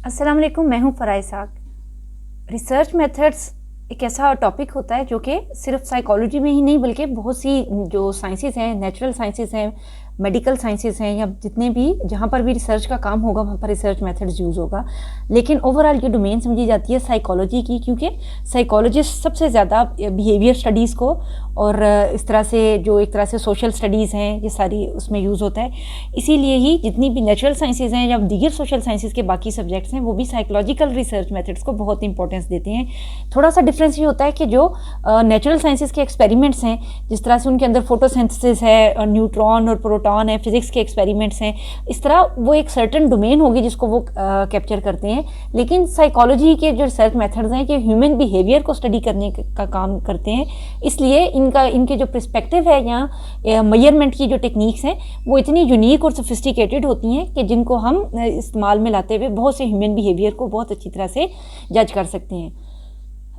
अस्सलाम वालेकुम, मैं हूँ फराह इसाक। रिसर्च मेथड्स एक ऐसा टॉपिक होता है जो कि सिर्फ साइकोलॉजी में ही नहीं बल्कि बहुत सी जो साइंसेस हैं, नेचुरल साइंसेस हैं, मेडिकल साइंसेस हैं या जितने भी जहाँ पर भी रिसर्च का काम होगा वहाँ पर रिसर्च मेथड्स यूज़ होगा। लेकिन ओवरऑल ये डोमेन समझी जाती है साइकोलॉजी की, क्योंकि साइकोलॉजिस्ट सबसे ज़्यादा बिहेवियर स्टडीज़ को और इस तरह से जो एक तरह से सोशल स्टडीज़ हैं ये सारी उसमें यूज़ होता है। इसीलिए ही जितनी भी नेचुरल साइंसेज हैं या दीगर सोशल साइंसेज के बाकी सब्जेक्ट्स हैं वो भी साइकोलॉजिकल रिसर्च मेथड्स को बहुत इंपॉर्टेंस देते हैं। थोड़ा सा डिफरेंस ये होता है कि जो नेचुरल साइंसेज के एक्सपेरिमेंट्स हैं, जिस तरह से उनके अंदर फोटोसिंथेसिस है, न्यूट्रॉन और प्रोटॉन है, फिजिक्स के एक्सपेरिमेंट्स हैं, इस तरह वो एक सर्टेन डोमेन होगी जिसको वो कैप्चर करते हैं। लेकिन साइकोलॉजी के जो रिसर्च मेथड्स हैं ये ह्यूमन बिहेवियर को स्टडी करने का काम करते हैं। इसलिए इनके जो पर्सपेक्टिव है या मेजरमेंट की जो टेक्निक्स हैं वो इतनी यूनिक और सोफिस्टिकेटेड होती हैं कि जिनको हम इस्तेमाल में लाते हुए बहुत से ह्यूमन बिहेवियर को बहुत अच्छी तरह से जज कर सकते हैं।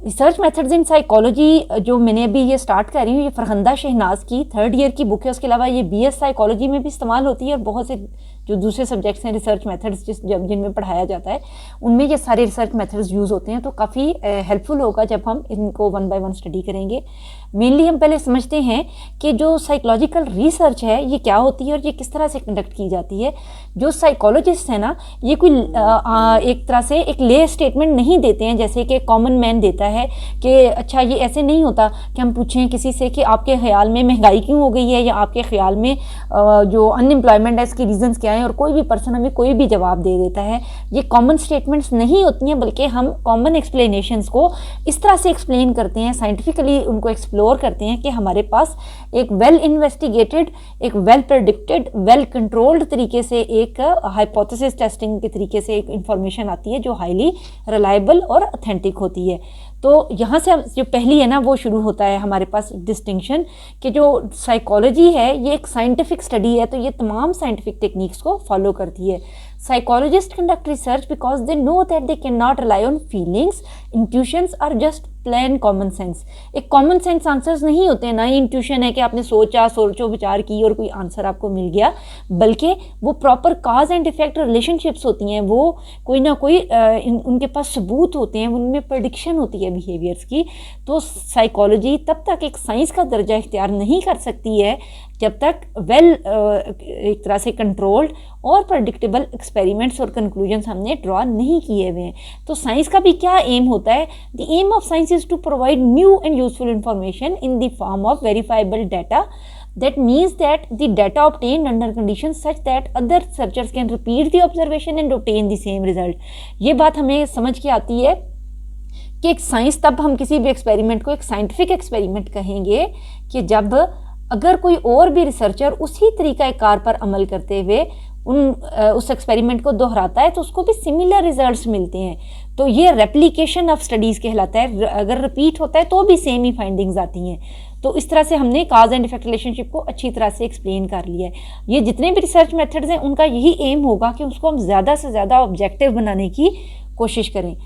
रिसर्च मेथड्स इन साइकोलॉजी जो मैंने अभी ये स्टार्ट कर रही हूँ, ये फरहंदा शहनाज की 3rd ईयर की बुक है। उसके अलावा ये BS साइकोलॉजी में भी इस्तेमाल होती है और बहुत से जो दूसरे सब्जेक्ट्स हैं रिसर्च मेथड्स जिनमें पढ़ाया जाता है उनमें ये सारे रिसर्च मेथड्स यूज़ होते हैं। तो काफ़ी हेल्पफुल होगा जब हम इनको 1 बाय 1 स्टडी करेंगे। मेनली हम पहले समझते हैं कि जो साइकोलॉजिकल रिसर्च है ये क्या होती है और ये किस तरह से कंडक्ट की जाती है। जो साइकोलॉजिस्ट है ना, ये कोई एक तरह से एक ले स्टेटमेंट नहीं देते हैं जैसे कि कॉमन मैन देता है कि अच्छा ये ऐसे नहीं होता कि हम पूछें किसी से कि आपके ख्याल में महंगाई क्यों हो गई है या आपके ख्याल में जो अनएम्प्लॉयमेंट है इसके रीजंस क्या हैं, और कोई भी पर्सन हमें कोई भी जवाब दे देता है। ये कॉमन स्टेटमेंट्स नहीं होती हैं बल्कि हम कॉमन एक्सप्लेनेशंस को इस तरह से एक्सप्लेन करते हैं, साइंटिफिकली उनको एक्सप्लोर करते हैं कि हमारे पास एक वेल इन्वेस्टिगेटेड, एक वेल प्रेडिक्टेड, वेल कंट्रोल्ड तरीके से एक हाइपोथेसिस टेस्टिंग के तरीके से एक इंफॉर्मेशन आती है जो हाईली रिलायबल और ऑथेंटिक होती है। तो यहाँ से जो पहली है ना वो शुरू होता है हमारे पास डिस्टिंक्शन कि जो साइकोलॉजी है ये एक साइंटिफिक स्टडी है, तो ये तमाम साइंटिफिक टेक्निक्स को फॉलो करती है। Psychologist conduct research because they know that they can not rely on feelings, intuitions और जस्ट प्लेन कॉमन सेंस। एक कॉमन सेंस आंसर्स नहीं होते हैं, ना ही इंट्यूशन है कि आपने सोचो विचार की और कोई आंसर आपको मिल गया, बल्कि वो proper cause and effect relationships होती हैं। वो कोई ना कोई उनके पास सबूत होते हैं, उनमें प्रेडिक्शन होती है बिहेवियर्स की। तो साइकोलॉजी तब तक एक साइंस का दर्जा इख्तियार नहीं कर सकती है जब तक एक तरह से कंट्रोल्ड और प्रेडिक्टेबल एक्सपेरिमेंट्स और कंक्लूजन्स हमने ड्रॉ नहीं किए हुए हैं। तो साइंस का भी क्या एम होता है? The aim of science is to provide new and useful information in the form of verifiable data. That means that the data obtained under conditions such that other researchers can repeat the observation and obtain the same result. ये बात हमें समझ के आती है कि एक science, तब हम किसी भी एक्सपेरिमेंट को एक साइंटिफिक एक्सपेरिमेंट कहेंगे कि जब अगर कोई और भी रिसर्चर उसी तरीका कार पर अमल करते हुए उस एक्सपेरिमेंट को दोहराता है तो उसको भी सिमिलर रिजल्ट्स मिलते हैं। तो ये रेप्लिकेशन ऑफ स्टडीज़ कहलाता है। अगर रिपीट होता है तो भी सेम ही फाइंडिंग्स आती हैं। तो इस तरह से हमने काज एंड इफेक्ट रिलेशनशिप को अच्छी तरह से एक्सप्लेन कर लिया है। ये जितने भी रिसर्च मेथड्स हैं उनका यही एम होगा कि उसको हम ज़्यादा से ज़्यादा ऑब्जेक्टिव बनाने की कोशिश करें।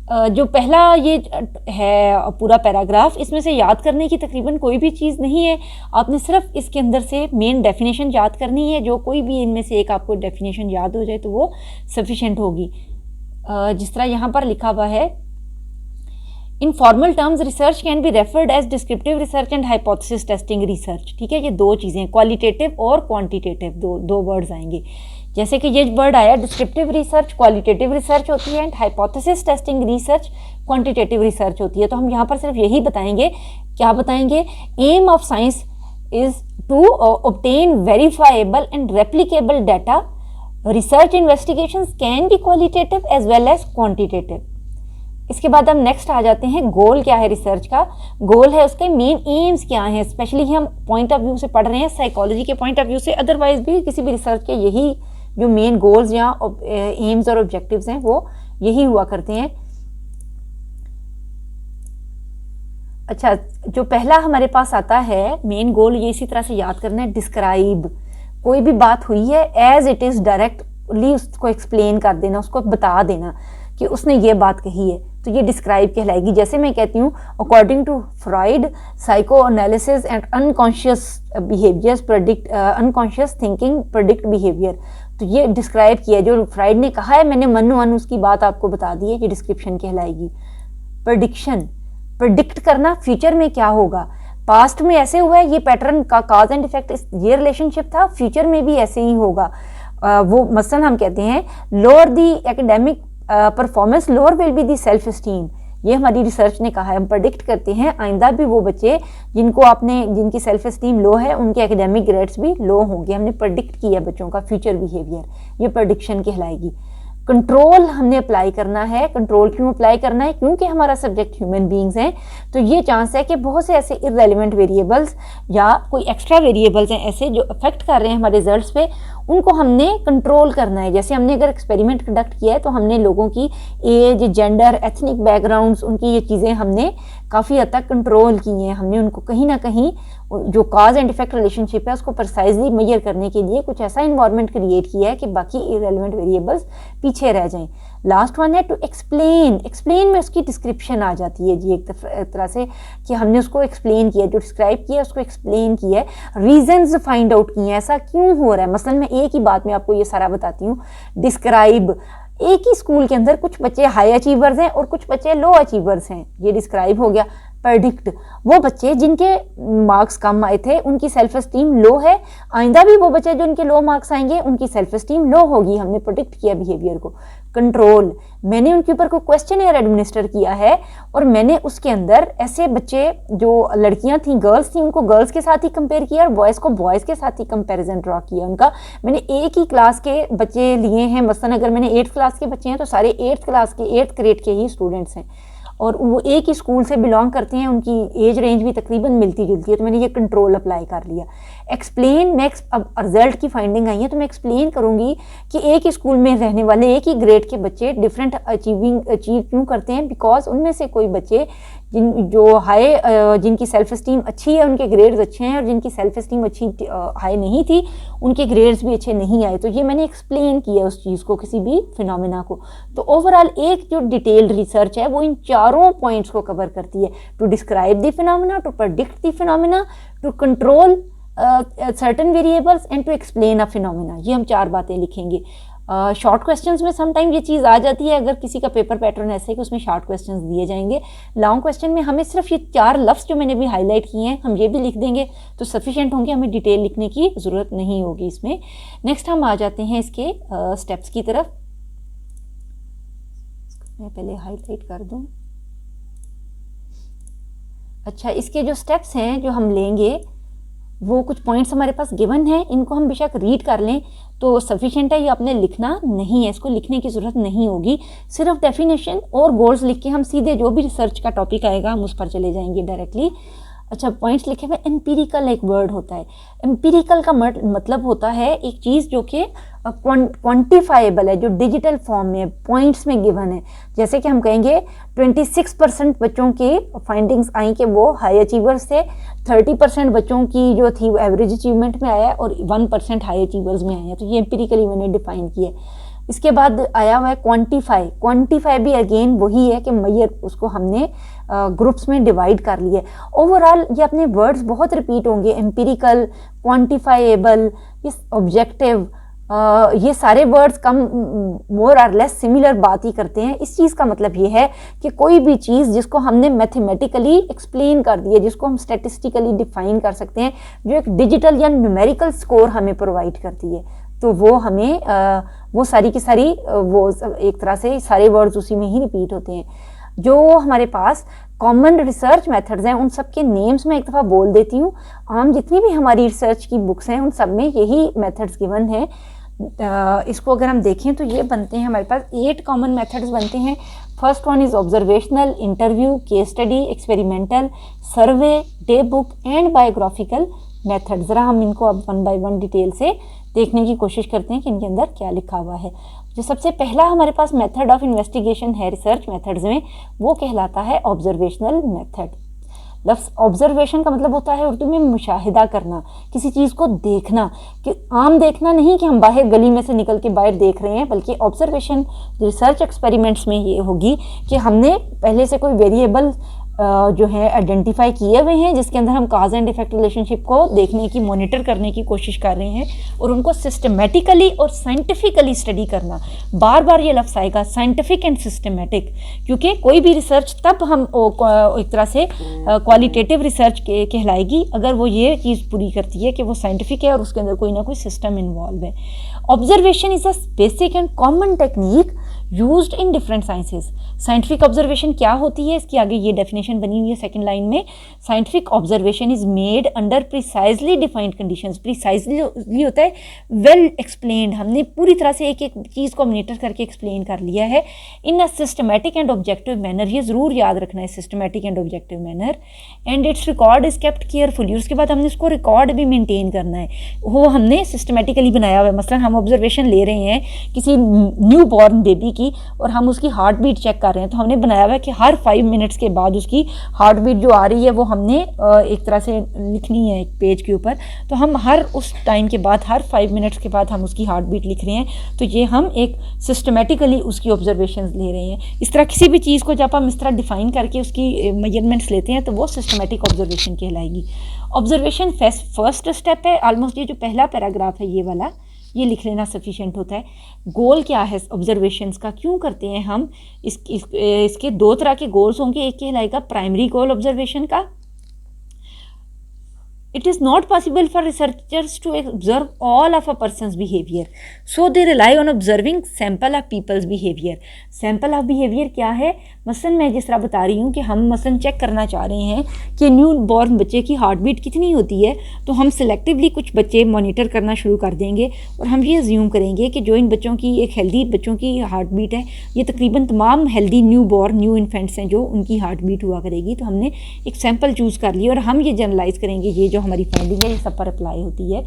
जो पहला ये है पूरा पैराग्राफ, इसमें से याद करने की तकरीबन कोई भी चीज़ नहीं है। आपने सिर्फ इसके अंदर से मेन डेफिनेशन याद करनी है। जो कोई भी इनमें से एक आपको डेफिनेशन याद हो जाए तो वो सफिशेंट होगी। जिस तरह यहाँ पर लिखा हुआ है, in formal terms research can be referred as descriptive research and hypothesis testing research. ठीक है, ये दो चीज़ें, क्वालिटेटिव और क्वांटिटेटिव, दो वर्ड्स आएंगे। जैसे कि ये वर्ड आया डिस्क्रिप्टिव रिसर्च क्वालिटेटिव रिसर्च होती है and hypothesis testing research quantitative research होती है। तो हम यहाँ पर सिर्फ यही बताएंगे, क्या बताएंगे? Aim of science is to obtain verifiable and replicable data. Research investigations can be qualitative as well as quantitative. इसके बाद हम नेक्स्ट आ जाते हैं, गोल क्या है रिसर्च का? गोल है उसके मेन एम्स क्या हैं। स्पेशली हम पॉइंट ऑफ व्यू से पढ़ रहे हैं साइकोलॉजी के पॉइंट ऑफ व्यू से, अदरवाइज भी किसी भी रिसर्च के यही जो मेन गोल्स या एम्स और ऑब्जेक्टिव्स हैं वो यही हुआ करते हैं। अच्छा, जो पहला हमारे पास आता है मेन गोल, ये इसी तरह से याद करना है, डिस्क्राइब। कोई भी बात हुई है एज इट इज़ डायरेक्टली उसको एक्सप्लेन कर देना, उसको बता देना कि उसने ये बात कही है, तो ये डिस्क्राइब कहलाएगी। जैसे मैं कहती हूँ according to Freud psychoanalysis and unconscious behaviours predict unconscious thinking predict behaviour. तो ये डिस्क्राइब किया, जो फ्राइड ने कहा है मैंने मन मन उसकी बात आपको बता दी है, ये डिस्क्रिप्शन कहलाएगी। प्रेडिक्शन, प्रेडिक्ट करना फ्यूचर में क्या होगा, पास्ट में ऐसे हुआ है, ये पैटर्न का काज एंड इफेक्ट, ये रिलेशनशिप था, फ्यूचर में भी ऐसे ही होगा। वो मसलन हम कहते हैं lower the academic performance lower will be the self esteem, ये हमारी रिसर्च ने कहा है। हम प्रेडिक्ट करते हैं आइंदा भी वो बच्चे जिनकी सेल्फ एस्टीम लो है उनके एकेडमिक ग्रेड्स भी लो होंगे। हमने प्रेडिक्ट किया बच्चों का फ्यूचर बिहेवियर, ये प्रेडिक्शन कहलाएगी। कंट्रोल हमने अप्लाई करना है। कंट्रोल क्यों अप्लाई करना है, क्योंकि हमारा सब्जेक्ट ह्यूमन बीइंग्स हैं, तो ये चांस है कि बहुत से ऐसे इररेलेवेंट वेरिएबल्स या कोई एक्स्ट्रा वेरिएबल्स हैं ऐसे जो अफेक्ट कर रहे हैं हमारे रिजल्ट्स पे, उनको हमने कंट्रोल करना है। जैसे हमने अगर एक्सपेरिमेंट कंडक्ट किया है तो हमने लोगों की एज, जेंडर, एथनिक बैकग्राउंड्स, उनकी ये चीज़ें हमने काफ़ी हद तक कंट्रोल की हैं। हमने उनको कहीं ना कहीं जो काज एंड इफेक्ट रिलेशनशिप है उसको प्रिसाइजली मेजर करने के लिए कुछ ऐसा इन्वायरमेंट क्रिएट किया है कि बाकी इररेलेवेंट वेरिएबल्स पीछे रह जाएं। लास्ट वन है टू एक्सप्लेन। एक्सप्लेन में उसकी डिस्क्रिप्शन आ जाती है जी, एक तरह से कि हमने उसको एक्सप्लेन किया, जो डिस्क्राइब किया उसको एक्सप्लेन किया है, रीजंस फाइंड आउट किए हैं, ऐसा क्यों हो रहा है। मसलन मैं एक ही बात में आपको ये सारा बताती हूँ। डिस्क्राइब, एक ही स्कूल के अंदर कुछ बच्चे हाई अचीवर्स हैं और कुछ बच्चे लो अचीवर्स हैं, ये डिस्क्राइब हो गया। प्रेडिक्ट, वो बच्चे जिनके मार्क्स कम आए थे उनकी सेल्फ एस्टीम लो है, आइंदा भी वो बच्चे जो उनके लो मार्क्स आएंगे उनकी सेल्फ एस्टीम लो होगी। हमने प्रेडिक्ट किया बिहेवियर को। कंट्रोल, मैंने उनके ऊपर कोई क्वेश्चनर एडमिनिस्टर किया है और मैंने उसके अंदर ऐसे बच्चे जो लड़कियां थी, गर्ल्स थी, उनको गर्ल्स के साथ ही कंपेयर किया और बॉयज़ को बॉयज़ के साथ ही कंपैरिजन ड्रॉ किया उनका। मैंने एक ही क्लास के बच्चे लिए हैं, मसलन अगर मैंने 8th क्लास के बच्चे हैं तो सारे 8th क्लास के 8th ग्रेड के ही स्टूडेंट्स हैं और वो एक ही स्कूल से बिलोंग करते हैं, उनकी एज रेंज भी तकरीबन मिलती जुलती है, तो मैंने ये कंट्रोल अप्लाई कर लिया। एक्सप्लेन, मैं अब रिजल्ट की फाइंडिंग आई है तो मैं एक्सप्लेन करूंगी कि एक ही स्कूल में रहने वाले एक ही ग्रेड के बच्चे डिफरेंट अचीव क्यों करते हैं, बिकॉज उनमें से कोई बच्चे जिनकी सेल्फ एस्टीम अच्छी है उनके ग्रेड्स अच्छे हैं और जिनकी सेल्फ एस्टीम अच्छी हाई नहीं थी उनके ग्रेड्स भी अच्छे नहीं आए। तो ये मैंने एक्सप्लेन किया उस चीज़ को, किसी भी फिनोमिना को। तो ओवरऑल एक जो डिटेल्ड रिसर्च है वो इन चारों पॉइंट्स को कवर करती है, to describe the phenomena, to predict the phenomena, to control certain variables and to explain a phenomena. ये हम 4 बातें लिखेंगे। शॉर्ट क्वेश्चंस में समटाइम ये चीज़ आ जाती है, अगर किसी का पेपर पैटर्न ऐसे है कि उसमें शॉर्ट क्वेश्चंस दिए जाएंगे। लॉन्ग क्वेश्चन में हमें सिर्फ ये 4 लफ्ज़ जो मैंने भी हाईलाइट किए हैं हम ये भी लिख देंगे तो सफिशिएंट होंगे, हमें डिटेल लिखने की ज़रूरत नहीं होगी इसमें। नेक्स्ट हम आ जाते हैं इसके स्टेप्स की तरफ। मैं पहले हाईलाइट कर दूं। अच्छा, इसके जो स्टेप्स हैं जो हम लेंगे वो कुछ पॉइंट्स हमारे पास गिवन है, इनको हम बेशक रीड कर लें तो सफिशिएंट है, ये आपने लिखना नहीं है, इसको लिखने की ज़रूरत नहीं होगी। सिर्फ डेफिनेशन और गोल्स लिख के हम सीधे जो भी रिसर्च का टॉपिक आएगा हम उस पर चले जाएंगे डायरेक्टली। अच्छा, पॉइंट्स लिखे हुए। एम्पिरिकल एक वर्ड होता है। एम्पिरिकल का मतलब होता है एक चीज़ जो कि क्वांटिफाइबल है, जो डिजिटल फॉर्म में पॉइंट्स में गिवन है। जैसे कि हम कहेंगे 26% बच्चों की फाइंडिंग्स आई कि वो हाई अचीवर्स थे, 30% बच्चों की जो थी वो एवरेज अचीवमेंट में आया और 1% हाई अचीवर्स में आया। तो ये एम्पिरिकली मैंने डिफाइन किया है। इसके बाद आया हुआ है क्वांटिफाई। क्वांटिफाई भी अगेन वही है कि मेजर, उसको हमने ग्रुप्स में डिवाइड कर लिया है। ओवरऑल ये अपने वर्ड्स बहुत रिपीट होंगे, एम्पिरिकल, क्वांटिफाइएबल, ये ऑब्जेक्टिव, ये सारे वर्ड्स कम मोर और लेस सिमिलर बात ही करते हैं। इस चीज़ का मतलब ये है कि कोई भी चीज़ जिसको हमने मैथमेटिकली एक्सप्लेन कर दी है, जिसको हम स्टैटिस्टिकली डिफाइन कर सकते हैं, जो एक डिजिटल या न्यूमेरिकल स्कोर हमें प्रोवाइड करती है, तो वो हमें वो सारी की सारी वो एक तरह से सारे वर्ड्स उसी में ही रिपीट होते हैं। जो हमारे पास कॉमन रिसर्च मेथड्स हैं उन सब के नेम्स मैं एक दफ़ा बोल देती हूँ। आम जितनी भी हमारी रिसर्च की बुक्स हैं उन सब में यही मेथड्स गिवन है। इसको अगर हम देखें तो ये बनते हैं, हमारे पास 8 कॉमन मेथड्स बनते हैं। First one is observational, interview, case study, experimental, survey, day book and biographical method. ज़रा हम इनको अब 1 बाय 1 डिटेल से देखने की कोशिश करते हैं कि इनके अंदर क्या लिखा हुआ है। जो सबसे पहला हमारे पास मेथड ऑफ इन्वेस्टिगेशन है रिसर्च मेथड्स में, वो कहलाता है ऑब्जर्वेशनल मेथड। लफ्ज़ ऑब्जर्वेशन का मतलब होता है उर्दू में मुशाहिदा करना, किसी चीज़ को देखना, कि आम देखना नहीं कि हम बाहर गली में से निकल के बाहर देख रहे हैं, बल्कि ऑब्जर्वेशन रिसर्च एक्सपेरिमेंट्स में ये होगी कि हमने पहले से कोई वेरिएबल जो है आइडेंटिफाई किए हुए हैं, जिसके अंदर हम काज एंड इफेक्ट रिलेशनशिप को देखने की, मॉनिटर करने की कोशिश कर रहे हैं और उनको सिस्टमेटिकली और साइंटिफिकली स्टडी करना। बार बार ये लफ्ज़ आएगा, साइंटिफिक एंड सिस्टमेटिक, क्योंकि कोई भी रिसर्च तब हम एक तरह से क्वालिटेटिव रिसर्च कहलाएगी अगर वो ये चीज़ पूरी करती है कि वो साइंटिफिक है और उसके अंदर कोई ना कोई सिस्टम इन्वॉल्व है। Observation is a basic and common technique used in different sciences. Scientific observation क्या होती है, इसकी आगे ये डेफिनेशन बनी हुई है सेकंड लाइन में। Scientific observation is made under precisely defined conditions. Precisely होता है वेल एक्सप्लेन्ड, हमने पूरी तरह से एक एक चीज़ को मॉनिटर करके एक्सप्लेन कर लिया है। In a systematic and objective manner, ये ज़रूर याद रखना है, systematic and objective manner. And its record is kept carefully, उसके बाद हमने उसको रिकॉर्ड भी मेनटेन करना है, वो हमने सिस्टमेटिकली बनाया हुआ है। मसलन हम ऑब्जर्वेशन ले रहे हैं किसी न्यू बॉर्न बेबी की और हम उसकी हार्ट बीट चेक कर रहे हैं, तो हमने बनाया हुआ है कि हर 5 मिनट्स के बाद उसकी हार्ट बीट जो आ रही है वो हमने एक तरह से लिखनी है एक पेज के ऊपर। तो हम हर उस टाइम के बाद, हर 5 मिनट्स के बाद हम उसकी हार्ट बीट लिख रहे हैं, तो ये हम एक सिस्टमेटिकली उसकी ऑब्जर्वेशन ले रहे हैं। इस तरह किसी भी चीज़ को जब हम इस तरह डिफाइन करके उसकी मेजरमेंट्स लेते हैं तो वो सिस्टमेटिक ऑब्जर्वेशन कहलाएगी। ऑब्जर्वेशन फर्स्ट स्टेप है, ऑलमोस्ट ये जो पहला पैराग्राफ है ये वाला, ये लिख लेना सफिशिएंट होता है। गोल क्या है ऑब्जर्वेशंस का, क्यों करते हैं हम, इसके 2 तरह के गोल्स होंगे। एक कहलाएगा प्राइमरी गोल ऑब्जर्वेशन का। It is not possible for researchers to observe all of a person's behavior, so they rely on observing sample of people's behavior. Sample of behavior क्या है, मसलन मैं जिस तरह बता रही हूँ कि हम मसलन चेक करना चाह रहे हैं कि न्यू बॉर्न बच्चे की हार्ट बीट कितनी होती है, तो हम सिलेक्टिवली कुछ बच्चे मॉनिटर करना शुरू कर देंगे और हम ये अज्यूम करेंगे कि जो इन बच्चों की, एक हेल्दी बच्चों की हार्ट बीट है, ये तकरीबन तमाम healthy new born new infants हैं जो उनकी हार्ट बीट हुआ करेगी। तो हमने एक सैम्पल चूज़ कर लिया और हम ये जनरलाइज करेंगे, ये जो हमारी फाइंडिंग है ये सब पर अप्लाई होती है।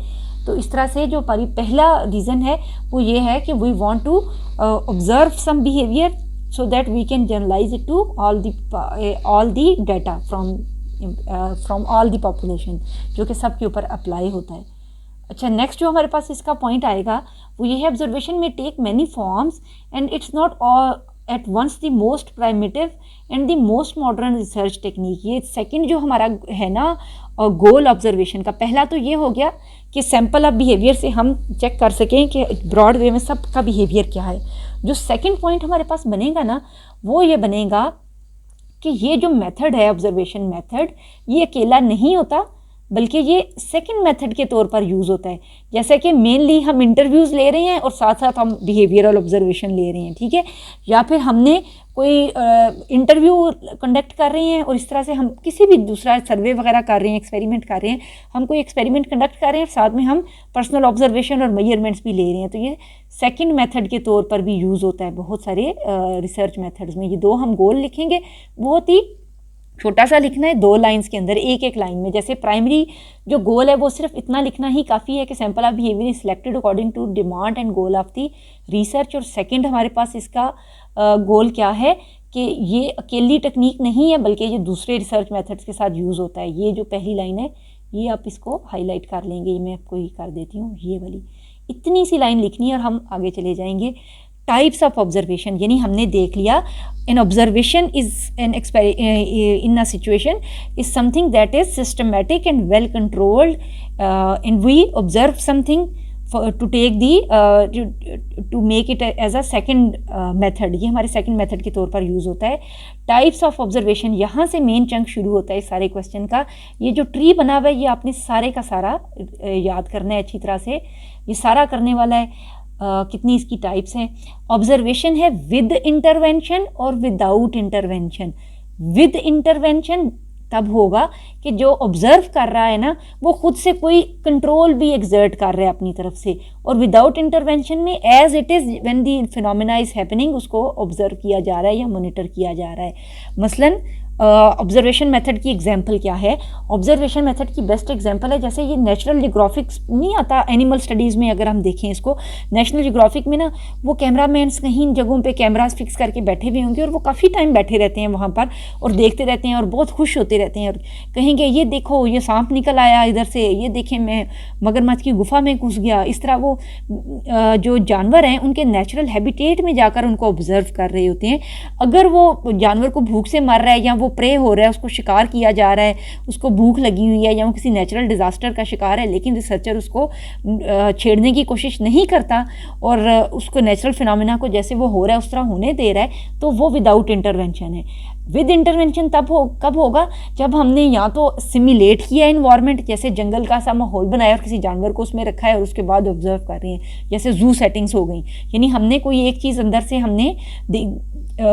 तो इस तरह से जो पहला रीज़न है वो ये है कि we want to observe some behaviour so that we can generalise it to all the data from all the population, जो कि सब के ऊपर अप्लाई होता है। अच्छा, नेक्स्ट जो हमारे पास इसका पॉइंट आएगा वो ये है, ऑब्जर्वेशन में take many forms and it's not at once the most primitive and the most modern research technique. ये सेकंड जो हमारा है ना गोल ऑब्जर्वेशन का, पहला तो ये हो गया कि सैंपल ऑफ बिहेवियर से हम चेक कर सकें कि ब्रॉड वे में सबका बिहेवियर क्या है। जो सेकंड पॉइंट हमारे पास बनेगा ना वो ये बनेगा कि ये जो मेथड है ऑब्जर्वेशन मेथड, ये अकेला नहीं होता बल्कि ये सेकंड मेथड के तौर पर यूज़ होता है। जैसे कि मेनली हम इंटरव्यूज़ ले रहे हैं और साथ साथ हम बिहेवियरल ऑब्जर्वेशन ले रहे हैं, ठीक है, या फिर हमने कोई इंटरव्यू कंडक्ट कर रहे हैं और इस तरह से हम किसी भी दूसरा सर्वे वगैरह कर रहे हैं, एक्सपेरिमेंट कर रहे हैं, हम कोई एक्सपेरिमेंट कंडक्ट कर रहे हैं, साथ में हम पर्सनल ऑब्जर्वेशन और मेजरमेंट्स भी ले रहे हैं, तो ये सेकंड मेथड के तौर पर भी यूज़ होता है बहुत सारे रिसर्च मेथड्स में। ये 2 हम गोल लिखेंगे, बहुत ही छोटा सा लिखना है, 2 लाइंस के अंदर, एक लाइन में। जैसे प्राइमरी जो गोल है वो सिर्फ इतना लिखना ही काफ़ी है कि sample of behaviour is selected according to demand and goal of the research. और सेकंड हमारे पास इसका गोल क्या है कि ये अकेली टेक्निक नहीं है बल्कि ये दूसरे रिसर्च मेथड्स के साथ यूज़ होता है। ये जो पहली लाइन है ये आप इसको हाईलाइट कर लेंगे, ये मैं आपको ही कर देती हूँ, ये वाली इतनी सी लाइन लिखनी है और हम आगे चले जाएंगे। टाइप्स ऑफ ऑब्जर्वेशन, यानी हमने देख लिया an observation is an in a situation is something that is systematic and well controlled and we observe something to take the to make it as a second method. ये हमारे second method के तौर पर use होता है। Types of observation, यहाँ से main chunk शुरू होता है सारे क्वेश्चन का। ये जो ट्री बना हुआ है ये आपने सारे का सारा याद करना है अच्छी तरह से, ये सारा करने वाला है। कितनी इसकी टाइप्स हैं। ऑब्जर्वेशन है विद इंटरवेंशन और विदाउट इंटरवेंशन। विद इंटरवेंशन तब होगा कि जो ऑब्जर्व कर रहा है ना वो खुद से कोई कंट्रोल भी एक्सर्ट कर रहा है अपनी तरफ से, और विदाउट इंटरवेंशन में as it is when the phenomena is happening उसको ऑब्जर्व किया जा रहा है या मॉनिटर किया जा रहा है। मसलन ऑब्जर्वेशन मेथड की एग्जांपल क्या है, ऑब्जर्वेशन मेथड की बेस्ट एग्जांपल है जैसे ये नेशनल जियोग्राफिक नहीं आता एनिमल स्टडीज़ में, अगर हम देखें इसको नेशनल जियोग्राफिक में ना वो कैमरामैन्स कहीं जगहों पे कैमरास फिक्स करके बैठे हुए होंगे और वो काफ़ी टाइम बैठे रहते हैं वहाँ पर और देखते रहते हैं और बहुत खुश होते रहते हैं और कहेंगे ये देखो ये सांप निकल आया इधर से, ये देखें मैं मगरमच्छ की गुफा में घुस गया। इस तरह वो जो जानवर हैं उनके नेचुरल हैबिटेट में जाकर उनको ऑब्जर्व कर रहे होते हैं। अगर वो जानवर को भूख से मर रहा है या वो वो प्रे हो रहा है, उसको शिकार किया जा रहा है, उसको भूख लगी हुई है या वो किसी नेचुरल डिज़ास्टर का शिकार है, लेकिन रिसर्चर उसको छेड़ने की कोशिश नहीं करता और उसको नेचुरल फिनोमेना को जैसे वो हो रहा है उस तरह होने दे रहा है, तो वो विदाउट इंटरवेंशन है। विद इंटरवेंशन कब होगा, जब हमने या तो सिमुलेट किया इन्वायरमेंट, जैसे जंगल का सा माहौल बनाया और किसी जानवर को उसमें रखा है और उसके बाद ऑब्जर्व कर रहे हैं, जैसे जू सेटिंग्स हो गई, यानी हमने कोई एक चीज़ अंदर से हमने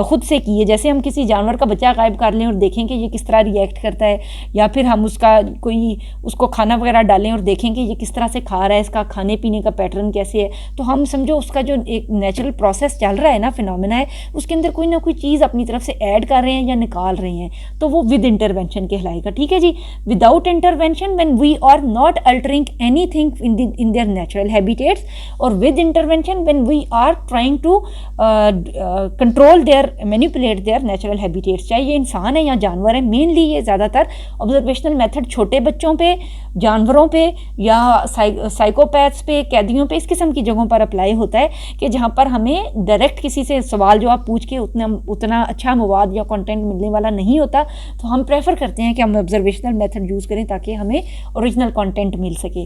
खुद से की है। जैसे हम किसी जानवर का बच्चा गायब कर लें और देखें कि ये किस तरह रिएक्ट करता है, या फिर हम उसको खाना वगैरह डालें और देखें कि ये किस तरह से खा रहा है, इसका खाने पीने का पैटर्न कैसे है, तो हम समझो उसका जो एक नेचुरल प्रोसेस चल रहा है ना, फिनोमेना है, उसके अंदर कोई ना कोई चीज़ अपनी तरफ से ऐड कर रहे हैं या निकाल रहे हैं, तो वो विद इंटरवेंशन कहलाएगा। ठीक है जी। Without intervention when we are not altering anything in their natural habitats, और with intervention when we are trying to control manipulate their natural habitats. चाहे ये इंसान है या जानवर है, मेनली ये ज़्यादातर ऑब्जर्वेशनल मेथड छोटे बच्चों पे, जानवरों पे या साइकोपैथ्स पे, कैदियों पे, इस किस्म की जगहों पर अप्लाई होता है कि जहाँ पर हमें डायरेक्ट किसी से सवाल जवाब पूछ के उतना अच्छा मवाद या कंटेंट मिलने वाला नहीं होता, तो हम प्रेफर करते हैं कि हम ऑब्जर्वेशनल मेथड यूज़ करें ताकि हमें ओरिजिनल कंटेंट मिल सके।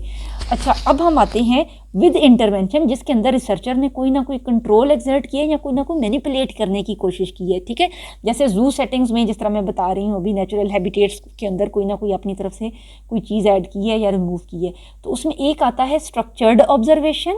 अच्छा, अब हम आते हैं विद इंटरवेंशन, जिसके अंदर रिसर्चर ने कोई ना कोई कंट्रोल एक्सर्ट किया या कोई ना कोई मैनिपुलेट करने की कोशिश की है। ठीक है, जैसे जू सेटिंग्स में जिस तरह मैं बता रही हूँ अभी, नेचुरल हैबिटेट्स के अंदर कोई ना कोई अपनी तरफ से कोई चीज़ ऐड की है या रिमूव की है, तो उसमें एक आता है स्ट्रक्चर्ड ऑब्जर्वेशन।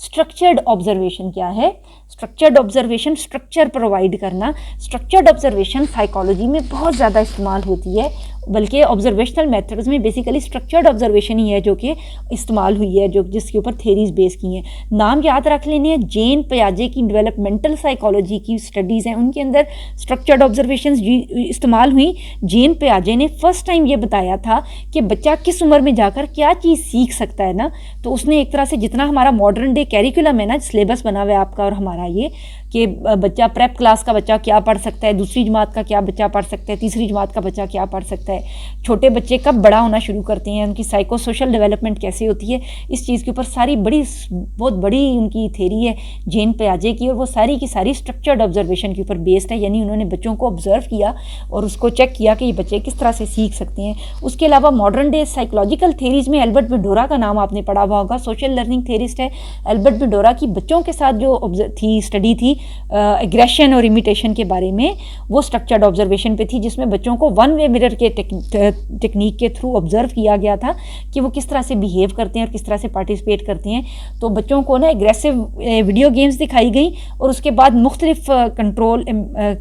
स्ट्रक्चर्ड ऑब्जर्वेशन क्या है? स्ट्रक्चर्ड ऑब्जर्वेशन, स्ट्रक्चर प्रोवाइड करना। स्ट्रक्चर्ड ऑब्जर्वेशन साइकोलॉजी में बहुत ज़्यादा इस्तेमाल होती है, बल्कि ऑब्जर्वेशनल मेथड्स में बेसिकली स्ट्रक्चर्ड ऑब्जर्वेशन ही है जो कि इस्तेमाल हुई है, जो जिसके ऊपर थेरीज बेस की हैं। नाम याद रख लेने हैं, जेन पियाजे की डेवलपमेंटल साइकोलॉजी की स्टडीज़ हैं, उनके अंदर स्ट्रक्चर्ड ऑब्जर्वेशन इस्तेमाल हुई। जेन पियाजे ने फर्स्ट टाइम ये बताया था कि बच्चा किस उम्र में जाकर क्या चीज़ सीख सकता है ना, तो उसने एक तरह से जितना हमारा मॉडर्न डे कैरिकुलम है ना, सिलेबस बना हुआ है आपका और हमारा ये कि बच्चा प्रेप क्लास का बच्चा क्या पढ़ सकता है, दूसरी जमात का क्या बच्चा पढ़ सकता है, तीसरी जमात का बच्चा क्या पढ़ सकता है, छोटे बच्चे कब बड़ा होना शुरू करते हैं, उनकी साइको सोशल डेवलपमेंट कैसे होती है, इस चीज़ के ऊपर सारी बहुत बड़ी उनकी थेरी है जेन पियाजे की, और वो सारी की सारी स्ट्रक्चर्ड ऑब्जर्वेशन के ऊपर बेस्ड है। यानी उन्होंने बच्चों को ऑब्जर्व किया और उसको चेक किया कि ये बच्चे किस तरह से सीख सकते हैं। उसके अलावा मॉडर्न डे साइकोलॉजिकल थेरीज में एल्बर्ट बिंडोरा का नाम आपने पढ़ा हुआ होगा, सोशल लर्निंग थेरिस्ट है। एल्बर्ट बिंडोरा की बच्चों के साथ जो स्टडी थी एग्रेशन और इमिटेशन के बारे में, वो स्ट्रक्चर्ड ऑब्जर्वेशन पे थी, जिसमें बच्चों को वन वे मिरर के टेक्निक के थ्रू ऑब्जर्व किया गया था कि वो किस तरह से बिहेव करते हैं और किस तरह से पार्टिसिपेट करते हैं। तो बच्चों को ना एग्रेसिव वीडियो गेम्स दिखाई गई और उसके बाद मुख्तलिफ कंट्रोल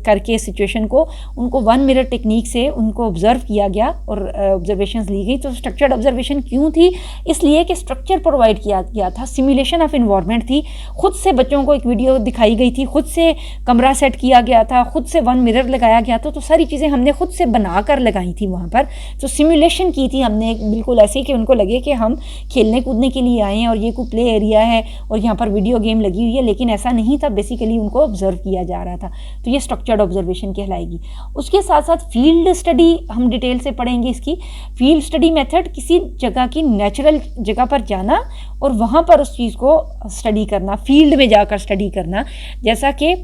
करके सिचुएशन को उनको वन मिरर टेक्निक से उनको ऑब्जर्व किया गया और ऑब्जर्वेशंस ली गई। तो स्ट्रक्चर्ड ऑब्जर्वेशन क्यों थी? इसलिए कि स्ट्रक्चर प्रोवाइड किया गया था, सिमुलेशन ऑफ इन्वायरमेंट थी, खुद से बच्चों को एक वीडियो दिखाई गई थी, खुद से कमरा सेट किया गया था, खुद से वन मिरर लगाया गया था, तो सारी चीज़ें हमने खुद से बना कर लगाई थी वहाँ पर। तो सिमुलेशन की थी हमने बिल्कुल ऐसे कि उनको लगे कि हम खेलने कूदने के लिए आए हैं और ये कोई प्ले एरिया है और यहाँ पर वीडियो गेम लगी हुई है, लेकिन ऐसा नहीं था, बेसिकली उनको ऑब्जर्व किया जा रहा था। तो ये स्ट्रक्चर्ड ऑब्जर्वेशन कहलाएगी। उसके साथ साथ फील्ड स्टडी हम डिटेल से पढ़ेंगे। इसकी फील्ड स्टडी मेथड, किसी जगह की नेचुरल जगह पर जाना और वहाँ पर उस चीज़ को स्टडी करना, फील्ड में जाकर स्टडी करना। जैसा कि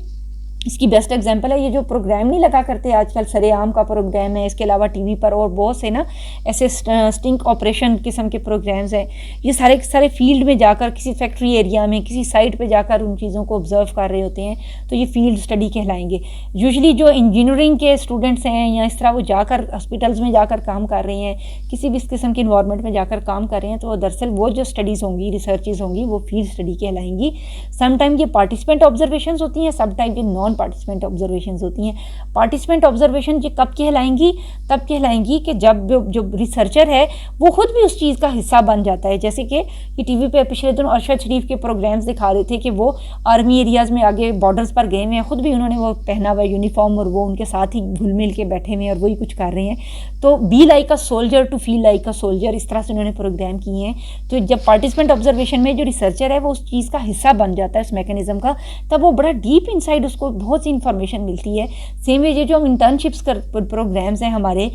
इसकी बेस्ट एग्जांपल है ये जो प्रोग्राम नहीं लगा करते आजकल, सरेआम का प्रोग्राम है, इसके अलावा टीवी पर और बहुत से ना ऐसे स्टिंग ऑपरेशन किस्म के प्रोग्राम्स हैं। ये सारे फील्ड में जाकर किसी फैक्ट्री एरिया में, किसी साइट पे जाकर उन चीज़ों को ऑब्जर्व कर रहे होते हैं, तो ये फील्ड स्टडी कहलाएंगे। यूजुअली जो इंजीनियरिंग के स्टूडेंट्स हैं या इस तरह वो जाकर हॉस्पिटल्स में जाकर काम कर रहे हैं, किसी भी इस किस्म के इन्वायरमेंट में जाकर काम कर रहे हैं, तो दरअसल वो जो स्टडीज़ होंगी, रिसर्चेज होंगी, वो फील्ड स्टडी कहलाएंगी। समटाइम ये पार्टिसिपेंट ऑब्जर्वेशन होती हैं, समटाइम ये नॉन पार्टिसिपेंट ऑब्जर्वेशंस होती हैं। पार्टिसिपेंट ऑब्जर्वेशन ये कब कहलाएंगी? तब कहलाएंगी कि जब जो रिसर्चर है वो खुद भी उस चीज़ का हिस्सा बन जाता है। जैसे कि ये टीवी पे पिछले दिन अरशद शरीफ के प्रोग्राम्स दिखा रहे थे कि वो आर्मी एरियाज़ में आगे बॉर्डर्स पर गए हुए हैं, खुद भी उन्होंने वो पहना हुआ यूनिफॉर्म और वो उनके साथ ही घुल मिल के बैठे हुए हैं और वही कुछ कर रहे हैं। तो be like a soldier to feel like a soldier, इस तरह से उन्होंने प्रोग्राम किए हैं। तो जब पार्टिसिपेंट ऑब्जर्वेशन में जो रिसर्चर है वो उस चीज़ का हिस्सा बन जाता है, उस मैकेनिज्म का, तब वो बड़ा डीप इनसाइड उसको बहुत सी इन्फॉर्मेशन मिलती है। सेम वे जो हम इंटर्नशिप्स कर प्रोग्राम्स हैं हमारे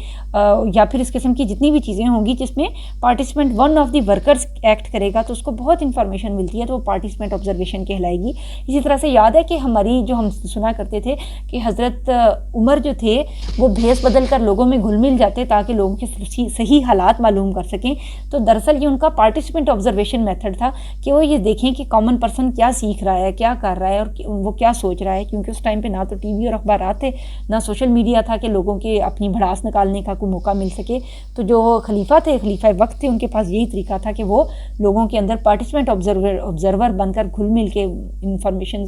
या फिर इस किस्म की जितनी भी चीज़ें होंगी जिसमें participant one of the workers act करेगा तो उसको बहुत इन्फॉर्मेशन मिलती है, तो वो पार्टिसिपेंट ऑब्जर्वेशन कहलाएगी। इसी तरह से याद है कि हमारी जो हम सुना करते थे कि हज़रत उमर जो थे वो भेस बदल कर लोगों में घुल मिल जाते ताकि लोगों के सही हालात मालूम कर सकें। तो दरअसल ये उनका पार्टिसिपेंट ऑब्जर्वेशन मेथड था कि वो ये देखें कि कॉमन पर्सन क्या सीख रहा है, क्या कर रहा है और वो क्या सोच रहा है, क्योंकि उस टाइम पे ना तो टीवी और अखबारात थे, ना सोशल मीडिया था कि लोगों के अपनी भड़ास निकालने का कोई मौका मिल सके। तो जो खलीफा थे, खलीफा वक्त थे, उनके पास यही तरीका था कि वो लोगों के अंदर पार्टिसिपेंट ऑब्जर्वर बनकर घुल मिल के इंफॉर्मेशन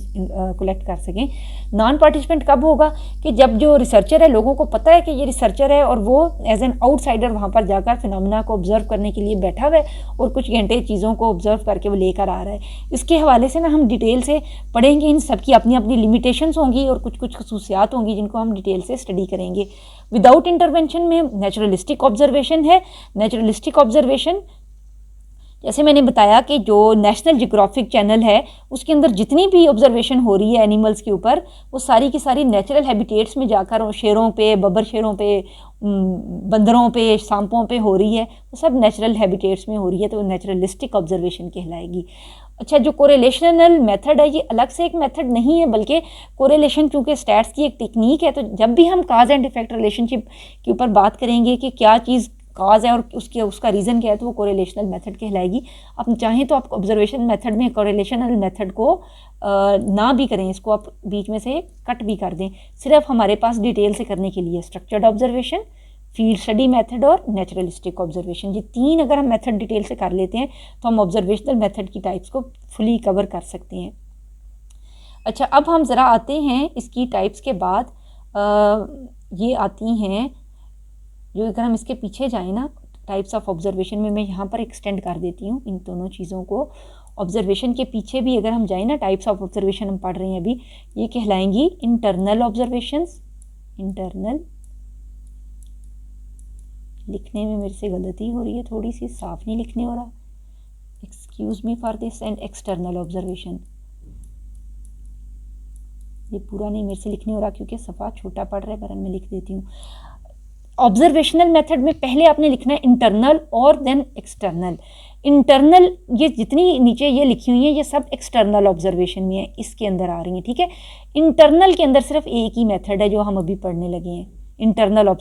कलेक्ट कर सकें। नॉन पार्टिसिपेंट कब होगा कि जब जो रिसर्चर है, लोगों को पता है कि ये रिसर्चर है और वो एज एन आउटसाइडर वहाँ पर जाकर फिनोमेना को ऑब्जर्व करने के लिए बैठा हुआ है और कुछ घंटे चीज़ों को ऑब्जर्व करके वो लेकर आ रहा है। इसके हवाले से ना हम डिटेल से पढ़ेंगे, इन सब की अपनी अपनी लिमिटेशंस होंगी और कुछ कुछ खसूसियात होंगी जिनको हम डिटेल से स्टडी करेंगे। विदाउट इंटरवेंशन में नेचुरलिस्टिक ऑब्जर्वेशन है। नेचुरलिस्टिक ऑब्जर्वेशन जैसे मैंने बताया कि जो नेशनल जियोग्राफिक चैनल है उसके अंदर जितनी भी ऑब्जर्वेशन हो रही है एनिमल्स के ऊपर, वो सारी की सारी नेचुरल हैबिटेट्स में जाकर शेरों पे, बब्बर शेरों पे, बंदरों पे, सांपों पे हो रही है, वो सब नेचुरल हैबिटेट्स में हो रही है, तो नेचुरलिस्टिक ऑब्जर्वेशन कहलाएगी। अच्छा, जो कोरिलेशनल मेथड है ये अलग से एक मेथड नहीं है, बल्कि कोरिलेशन चूँकि स्टैट्स की एक टेक्निक है, तो जब भी हम काज एंड इफेक्ट रिलेशनशिप के ऊपर बात करेंगे कि क्या चीज़ काज है और उसका रीज़न क्या है, तो वो कोरिलेशनल मेथड कहलाएगी। आप चाहें तो आप ऑब्जर्वेशन मेथड में कोरिलेशनल मेथड को ना भी करें, इसको आप बीच में से कट भी कर दें। सिर्फ हमारे पास डिटेल से करने के लिए structured observation, field study method और नेचुरलिस्टिक ऑब्जर्वेशन, ये तीन अगर हम मेथड डिटेल से कर लेते हैं तो हम ऑब्जर्वेशनल मेथड की टाइप्स को फुली कवर कर सकते हैं। अच्छा, अब हम ज़रा आते हैं इसकी टाइप्स के बाद, ये आती हैं जो, अगर हम इसके पीछे जाएं ना टाइप्स ऑफ ऑब्जर्वेशन में, मैं यहाँ पर एक्सटेंड कर देती हूँ इन दोनों चीज़ों को। ऑब्जर्वेशन के पीछे भी अगर हम जाएं ना, टाइप्स ऑफ ऑब्जर्वेशन हम पढ़ रहे हैं अभी, ये कहलाएंगी इंटरनल ऑब्जर्वेशंस। इंटरनल, लिखने में मेरे से गलती हो रही है, थोड़ी सी साफ नहीं लिखने हो रहा, excuse me for this. And external observation, ये पूरा नहीं मेरे से लिखने हो रहा क्योंकि सफ़ा छोटा पड़ रहा है, पर मैं लिख देती हूँ। ऑब्जर्वेशनल मेथड में पहले आपने लिखना है इंटरनल और देन एक्सटर्नल। इंटरनल, ये जितनी नीचे ये लिखी हुई है ये सब एक्सटर्नल ऑब्जर्वेशन में है, इसके अंदर आ रही हैं, ठीक है। इंटरनल के अंदर सिर्फ एक ही मेथड है जो हम अभी पढ़ने लगे हैं, इंटरनल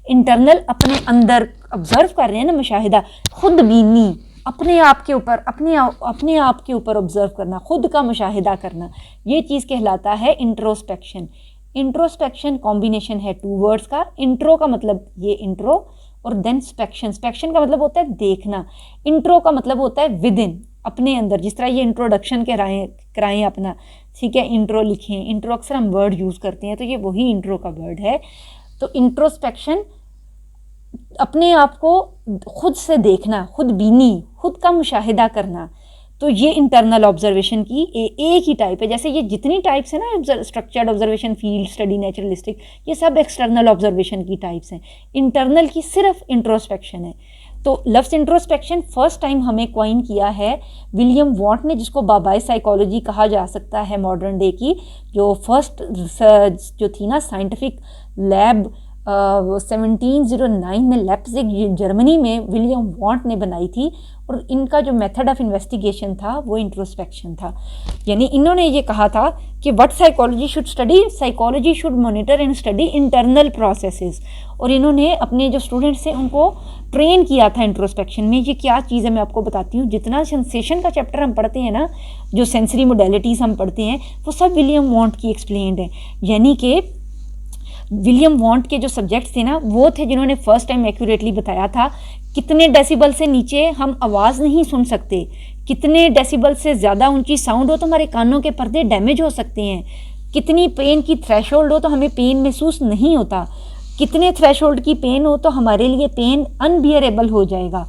इंटरनल अपने अंदर ऑब्जर्व कर रहे हैं ना, मुशाहिदा, खुद बीनी, अपने आप के ऊपर, अपने आप के ऊपर ऑब्जर्व करना, खुद का मुशाहिदा करना, ये चीज़ कहलाता है इंट्रोस्पेक्शन। इंट्रोस्पेक्शन कॉम्बिनेशन है टू वर्ड्स का। इंट्रो का मतलब ये इंट्रो, और देन स्पेक्शन, स्पेक्शन का मतलब होता है देखना, इंट्रो का मतलब होता है विद इन, अपने अंदर। जिस तरह ये इंट्रोडक्शन कराएं अपना, ठीक है, इंट्रो लिखें, इंट्रो अक्सर हम वर्ड यूज़ करते हैं, तो ये वही इंट्रो का वर्ड है। तो इंट्रोस्पेक्शन, अपने आप को खुद से देखना, खुद बीनी, खुद का मुशाहिदा करना, तो ये इंटरनल ऑब्जर्वेशन की एक ही टाइप है। जैसे ये जितनी टाइप्स है ना, structured observation, field study, naturalistic, ये सब एक्सटर्नल ऑब्जर्वेशन की टाइप्स हैं। इंटरनल की सिर्फ इंट्रोस्पेक्शन है। तो लफ्ज़ इंट्रोस्पेक्शन फर्स्ट टाइम हमें कॉइन किया है विलियम वॉन्ट ने, जिसको बाबाई साइकोलॉजी कहा जा सकता है मॉडर्न डे की। जो फर्स्ट जो थी ना साइंटिफिक लैब 1709 में लेप्जिग जर्मनी में विलियम वॉन्ट ने बनाई थी, और इनका जो मेथड ऑफ इन्वेस्टिगेशन था वो इंट्रोस्पेक्शन था। यानी इन्होंने ये कहा था कि what psychology should study, psychology should monitor and study internal processes. और इन्होंने अपने जो स्टूडेंट्स थे उनको ट्रेन किया था इंट्रोस्पेक्शन में। ये क्या चीज़ है मैं आपको बताती हूँ। जितना सेंसेशन का चैप्टर हम पढ़ते हैं ना, जो सेंसरी मोडेलिटीज़ हम पढ़ते हैं, वो सब विलियम वॉन्ट की एक्सप्लेन्ड है। यानी कि विलियम वॉन्ट के जो सब्जेक्ट्स थे ना, वो थे जिन्होंने फर्स्ट टाइम एक्यूरेटली बताया था कितने डेसिबल से नीचे हम आवाज़ नहीं सुन सकते, कितने डेसिबल से ज़्यादा ऊंची साउंड हो तो हमारे कानों के पर्दे डैमेज हो सकते हैं, कितनी पेन की थ्रेशोल्ड हो तो हमें पेन महसूस नहीं होता, कितने थ्रेशोल्ड की पेन हो तो हमारे लिए पेन अनबियरेबल हो जाएगा,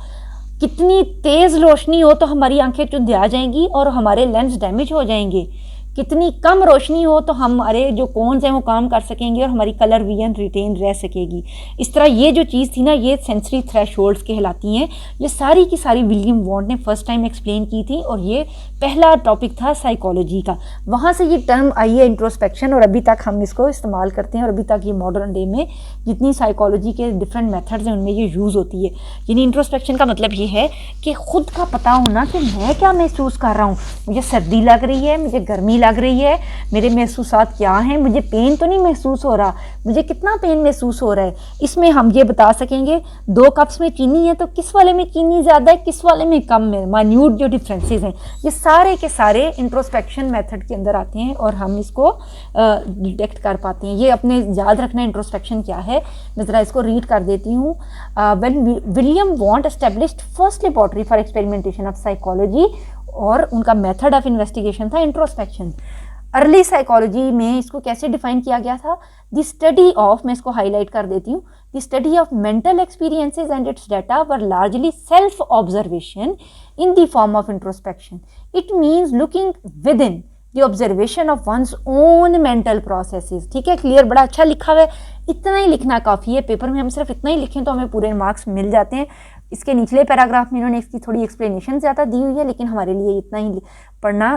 कितनी तेज़ रोशनी हो तो हमारी आंखें चुंधिया जाएंगी और हमारे लेंस डैमेज हो जाएंगे, कितनी कम रोशनी हो तो हमारे जो कोन्स हैं वो काम कर सकेंगे और हमारी कलर विजन रिटेन रह सकेगी। इस तरह ये जो चीज़ थी ना, ये सेंसरी थ्रेशोल्ड्स कहलाती हैं। ये सारी की सारी विलियम वॉन्ड ने फर्स्ट टाइम एक्सप्लेन की थी और ये पहला टॉपिक था साइकोलॉजी का। वहाँ से ये टर्म आई है इंट्रोस्पेक्शन, और अभी तक हम इसको इस्तेमाल करते हैं और अभी तक ये मॉडर्न डे में जितनी साइकोलॉजी के डिफरेंट मेथड्स हैं उनमें ये यूज़ होती है। यानी इंट्रोस्पेक्शन का मतलब ये है कि खुद का पता होना कि मैं क्या महसूस कर रहा हूँ। मुझे सर्दी लग रही है, मुझे गर्मी लग रही है, मेरे महसूसात क्या हैं, मुझे पेन तो नहीं महसूस हो रहा, मुझे कितना पेन महसूस हो रहा है। इसमें हम ये बता सकेंगे 2 कप्स में चीनी है तो किस वाले में चीनी ज़्यादा है, किस वाले में कम है। माइन्यूट जो डिफरेंसेस हैं ये सारे के सारे इंट्रोस्पेक्शन मेथड के अंदर आते हैं और हम इसको डिटेक्ट कर पाते हैं। ये अपने याद रखना इंट्रोस्पेक्शन क्या है। मैं ज़रा इसको रीड कर देती हूँ। When William Wundt established first laboratory for experimentation of psychology, और उनका मेथड ऑफ इन्वेस्टिगेशन था इंट्रोस्पेक्शन। अर्ली साइकोलॉजी में इसको कैसे डिफाइन किया गया था? द स्टडी ऑफ, मैं इसको हाईलाइट कर देती हूँ, the study of mental experiences and it's data were largely self observation in the form of introspection. It means looking with in the observation of one's own mental processes. ठीक है, clear, बड़ा अच्छा लिखा हुआ है। इतना ही लिखना काफ़ी है। पेपर में हम सिर्फ इतना ही लिखें तो हमें पूरे मार्क्स मिल जाते हैं। इसके निचले पैराग्राफ में इन्होंने इसकी थोड़ी एक्सप्लेनेशन ज़्यादा दी हुई है, लेकिन हमारे लिए इतना ही पढ़ना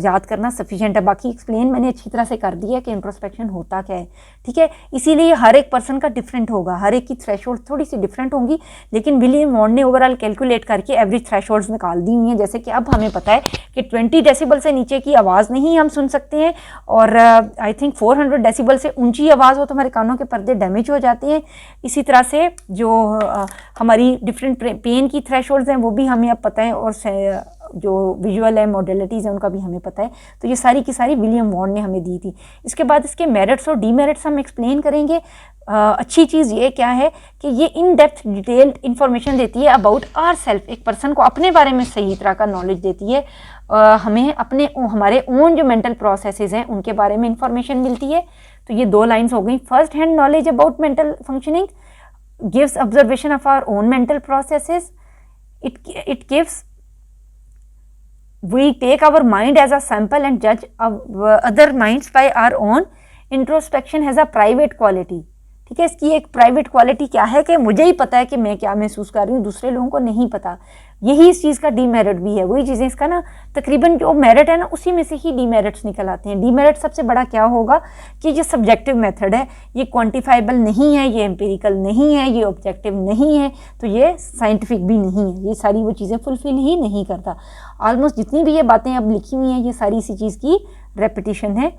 याद करना सफिशिएंट है। बाकी एक्सप्लेन मैंने अच्छी तरह से कर दिया कि इंट्रोस्पेक्शन होता क्या है। ठीक है, इसीलिए हर एक पर्सन का डिफरेंट होगा, हर एक की थ्रेशोल्ड थोड़ी सी डिफरेंट होंगी, लेकिन विलियम वॉन्ड ने ओवरऑल कैलकुलेट करके एवरेज थ्रेशोल्ड्स निकाल दी हुई हैं। जैसे कि अब हमें पता है कि 20 डेसिबल से नीचे की आवाज़ नहीं हम सुन सकते हैं, और आई थिंक 400 डेसिबल से ऊंची आवाज़ हो तो हमारे कानों के पर्दे डैमेज हो जाते हैं। इसी तरह से जो हमारी डिफरेंट पेन की थ्रेशोल्ड्स हैं वो भी हमें अब पता है, और जो विजुअल है मॉडलिटीज़ हैं उनका भी हमें पता है। तो ये सारी की सारी विलियम वॉन्ड ने हमें दी थी। इसके बाद इसके मेरिट्स और डीमेरिट्स हम एक्सप्लेन करेंगे। अच्छी चीज़ ये क्या है कि ये इन डेप्थ डिटेल्ड इन्फॉर्मेशन देती है अबाउट आवर सेल्फ। एक पर्सन को अपने बारे में सही तरह का नॉलेज देती है। हमें अपने हमारे ओन जो मेंटल प्रोसेसेस हैं उनके बारे में इंफॉर्मेशन मिलती है। तो ये 2 लाइन्स हो गई। First hand knowledge about mental functioning gives observation of our own mental processes. It gives, we take our mind as a sample and judge other minds by our own. Introspection has a private quality. ठीक है, इसकी एक private quality क्या है कि मुझे ही पता है कि मैं क्या महसूस कर रही हूँ, दूसरे लोगों को नहीं पता। यही इस चीज़ का डीमेरिट भी है। वही चीज़ें इसका ना तकरीबन जो मेरिट है ना उसी में से ही डीमेरिट्स निकल आते हैं। डीमेरिट सबसे बड़ा क्या होगा कि ये सब्जेक्टिव मेथड है, ये क्वान्टिफाइबल नहीं है, ये एम्पिरिकल नहीं है, ये ऑब्जेक्टिव नहीं है, तो ये साइंटिफिक भी नहीं है। ये सारी वो चीज़ें फुलफिल ही नहीं करता। ऑलमोस्ट जितनी भी ये बातें अब लिखी हुई हैं ये सारी इसी चीज़ की रेपिटिशन है।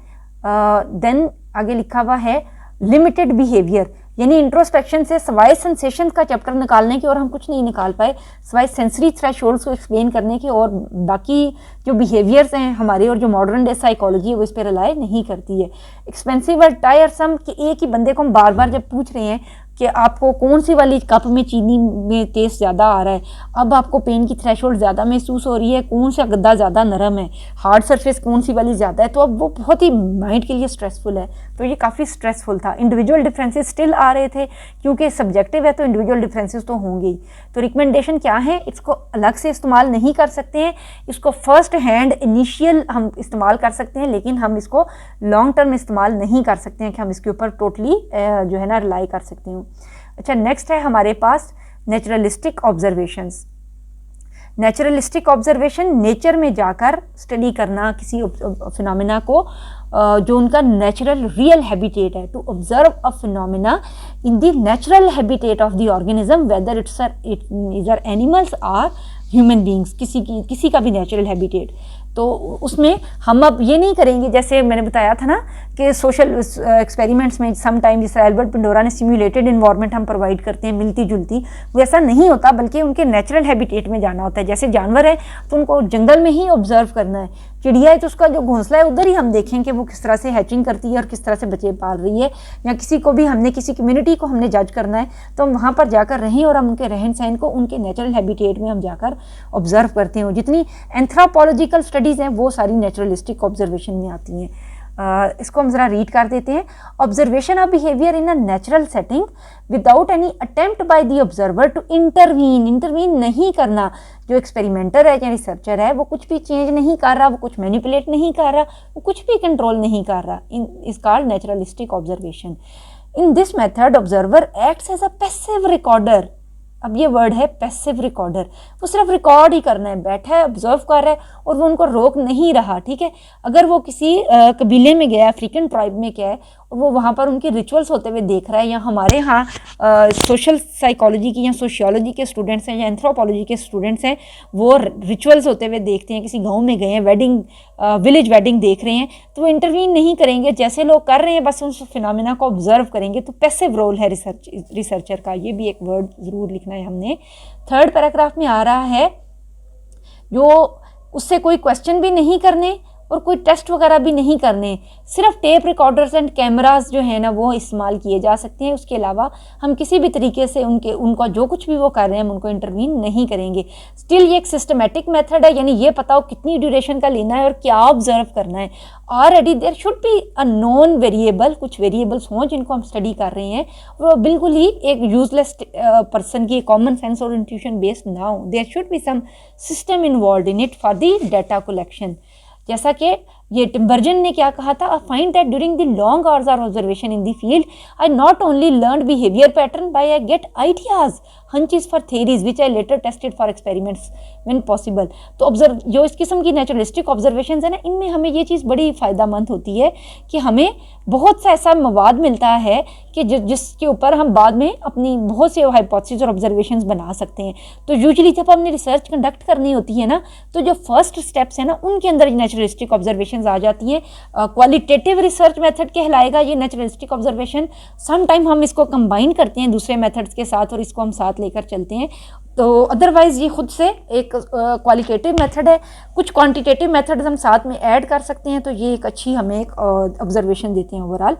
देन आगे लिखा हुआ है लिमिटेड बिहेवियर, यानी इंट्रोस्पेक्शन से सवाए सेंसेशन का चैप्टर निकालने के और हम कुछ नहीं निकाल पाए, सवाए सेंसरी थ्रेशोल्ड्स को एक्सप्लेन करने के, और बाकी जो बिहेवियर्स हैं हमारे और जो मॉडर्न डे साइकोलॉजी है वो इस पर रिलाई नहीं करती है। एक्सपेंसिव और टायरसम कि एक ही बंदे को हम बार बार जब पूछ रहे हैं कि आपको कौन सी वाली कप में चीनी में टेस्ट ज़्यादा आ रहा है, अब आपको पेन की थ्रेशोल्ड ज़्यादा महसूस हो रही है, कौन सा गद्दा ज़्यादा नरम है, हार्ड सरफेस कौन सी वाली ज़्यादा है, तो अब वो बहुत ही माइंड के लिए स्ट्रेसफुल है। तो ये काफ़ी स्ट्रेसफुल था। इंडिविजुअल डिफरेंसेस स्टिल आ रहे थे क्योंकि सब्जेक्टिव है तो इंडिविजुअल डिफरेंसेस तो होंगे ही। तो रिकमेंडेशन क्या है, इसको अलग से इस्तेमाल नहीं कर सकते हैं, इसको फर्स्ट हैंड इनिशियल हम इस्तेमाल कर सकते हैं, लेकिन हम इसको लॉन्ग टर्म इस्तेमाल नहीं कर सकते हैं कि हम इसके ऊपर टोटली जो है ना रिलाई कर सकते हैं। अच्छा, नेक्स्ट है हमारे पास naturalistic observations. Naturalistic observation nature में जाकर स्टडी करना किसी फिनोमेना को जो उनका नेचुरल रियल हैबिटेट है, to observe a phenomena in the natural habitat of the organism whether it's either animals or human beings, किसी का भी नेचुरल हैबिटेट। तो उसमें हम अब ये नहीं करेंगे, जैसे मैंने बताया था ना कि सोशल एक्सपेरिमेंट्स में सम टाइम जैसे एल्बर्ट पिंडोरा ने सिम्युलेटेड इन्वायरमेंट हम प्रोवाइड करते हैं मिलती जुलती, वो ऐसा नहीं होता बल्कि उनके नेचुरल हैबिटेट में जाना होता है। जैसे जानवर है तो उनको जंगल में ही ऑब्जर्व करना है, चिड़िया है तो उसका जो घोंसला है उधर ही हम देखें कि वो किस तरह से हैचिंग करती है और किस तरह से बच्चे पाल रही है, या किसी को भी हमने किसी कम्युनिटी को हमने जज करना है तो हम वहाँ पर जाकर रहें और हम उनके रहन सहन को उनके नेचुरल हैबिटेट में हम जाकर ऑब्जर्व करते हैं। जितनी एंथ्रोपोलॉजिकल स्टडीज़ हैं वो सारी नेचुरलिस्टिक ऑब्जर्वेशन में आती हैं। इसको हम ज़रा रीड कर देते हैं। Observation of behaviour in a natural setting without any attempt by the observer to intervene नहीं करना। जो एक्सपेरिमेंटर है या रिसर्चर है वो कुछ भी चेंज नहीं कर रहा, वो कुछ मैनिपुलेट नहीं कर रहा, वो कुछ भी कंट्रोल नहीं कर रहा, is called naturalistic observation. In this method observer acts as a passive recorder. अब ये वर्ड है पैसिव रिकॉर्डर, वो सिर्फ रिकॉर्ड ही करना है, बैठा है, ऑब्जर्व कर रहा है और वो उनको रोक नहीं रहा, ठीक है। अगर वो किसी कबीले में गया, अफ्रीकन ट्राइब में गया है और वो वहाँ पर उनके रिचुअल्स होते हुए देख रहा है, या हमारे यहाँ सोशल साइकोलॉजी की या सोशियोलॉजी के स्टूडेंट्स हैं या एंथ्रोपोलॉजी के स्टूडेंट्स हैं, वो रिचुअल्स होते हुए देखते हैं, किसी गाँव में गए हैं, वेडिंग विलेज वेडिंग देख रहे हैं, तो वो इंटरवीन नहीं करेंगे, जैसे लोग कर रहे हैं बस उस फिनोमेना को ऑब्जर्व करेंगे। तो पैसिव रोल है रिसर्चर का, ये भी एक वर्ड ज़रूर लिखना है हमने। थर्ड पैराग्राफ में आ रहा है जो उससे कोई क्वेश्चन भी नहीं करने और कोई टेस्ट वगैरह भी नहीं करने, सिर्फ टेप रिकॉर्डर्स एंड कैमरास जो है ना वो इस्तेमाल किए जा सकते हैं। उसके अलावा हम किसी भी तरीके से उनका जो कुछ भी वो कर रहे हैं हम उनको इंटरवीन नहीं करेंगे। स्टिल ये एक सिस्टमेटिक मेथड है, यानी ये पता हो कितनी ड्यूरेशन का लेना है और क्या ऑब्जर्व करना है। Already there should be a known variable, कुछ वेरिएबल्स हों जिनको हम स्टडी कर रहे हैं, और वो बिल्कुल ही एक यूजलेस पर्सन की कॉमन सेंस और इंट्यूशन बेस्ड ना हो। There should be some system involve in it for the data collection. जैसा कि ये टिम्बर्जन ने क्या कहा था, I find that during the long hours of observation in the field I not only learn behaviour pattern by I get ideas hunches for theories which I later tested for experiments when possible। तो observe जो इस किस्म की naturalistic observations है ना, इनमें हमें ये चीज़ बड़ी फ़ायदामंद होती है कि हमें बहुत सा ऐसा मवाद मिलता है कि जिसके ऊपर हम बाद में अपनी बहुत से हाइपोथेसिस और ऑब्जर्वेशंस बना सकते हैं। तो यूजुअली जब हमने रिसर्च कंडक्ट करनी होती है ना, तो जो फर्स्ट स्टेप्स है ना उनके अंदर नेचुरलिस्टिक ऑब्जर्वेशंस आ जाती हैं। क्वालिटेटिव रिसर्च मेथड कहलाएगा ये नेचुरलिस्टिक ऑब्जर्वेशन। सम टाइम हम इसको कंबाइन करते हैं दूसरे मेथड्स के साथ और इसको हम साथ लेकर चलते हैं। तो अदरवाइज़ ये खुद से एक क्वालिटेटिव मेथड है। कुछ क्वांटिटेटिव मेथड्स हम साथ में ऐड कर सकते हैं, तो ये एक अच्छी हमें एक ऑब्जर्वेशन देते हैं ओवरऑल।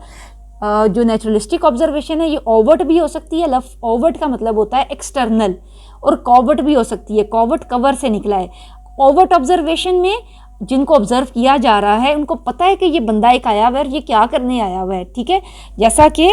जो नेचुरलिस्टिक ऑब्जर्वेशन है ये ओवर्ट भी हो सकती है। ओवर्ट का मतलब होता है एक्सटर्नल, और कॉवर्ट भी हो सकती है। कॉवर्ट कवर से निकला है। ओवर्ट ऑब्जर्वेशन में जिनको ऑब्जर्व किया जा रहा है उनको पता है कि ये बंदा एक आया हुआ है और ये क्या करने आया हुआ है, ठीक है। जैसा कि